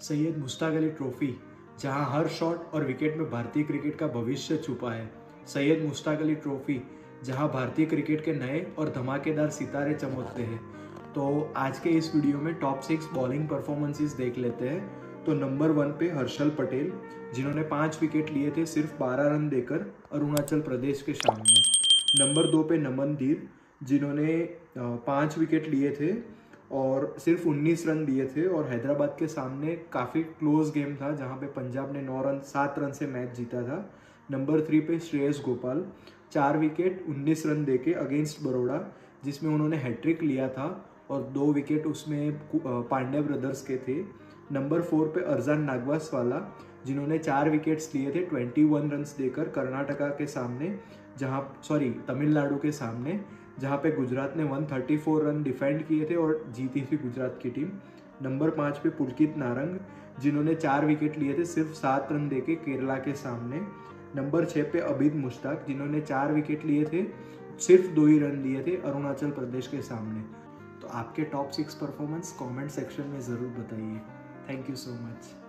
Syed Mushtaq Ali trophy, जहां हर shot और wicket में भारतीय क्रिकेट का भविष्य छुपा है। सैयद मुश्ताक अली ट्रॉफी, जहां भारतीय क्रिकेट के नए और धमाकेदार सितारे चमकते हैं। तो आज के इस वीडियो में टॉप 6 बॉलिंग परफॉर्मेंसेस देख लेते हैं। तो नंबर 1 पे हर्षल पटेल, जिन्होंने 5 विकेट लिए थे सिर्फ 12 रन देकर अरुणाचल प्रदेश के सामने। नंबर 2 पे नमन धीर, जिन्होंने 5 विकेट लिए थे और सिर्फ 19 रन दिए थे और हैदराबाद के सामने काफ़ी क्लोज गेम था, जहां पे पंजाब ने 7 रन से मैच जीता था। नंबर 3 पे श्रेयस गोपाल, 4 विकेट 19 रन देके अगेंस्ट बड़ौदा, जिसमें उन्होंने हैट्रिक लिया था और 2 विकेट उसमें पांड्या ब्रदर्स के थे। नंबर 4 पे अरजान नागवासवाला, जिन्होंने 4 विकेट्स लिए थे 21 रन्स देकर कर्नाटका के सामने, तमिलनाडु के सामने, जहां पे गुजरात ने 134 रन डिफेंड किए थे और जीती थी गुजरात की टीम। नंबर 5 पे पुलकित नारंग, जिन्होंने 4 विकेट लिए थे सिर्फ 7 रन देके केरला के सामने। नंबर 6 पे अबीद मुश्ताक, जिन्होंने 4 विकेट लिए थे, सिर्फ 2 ही रन दिए थे अरुणाचल प्रदेश के सामने। तो आपके टॉप 6 परफॉर्मेंस कमेंट सेक्शन में ज़रूर बताइए। Thank you so much.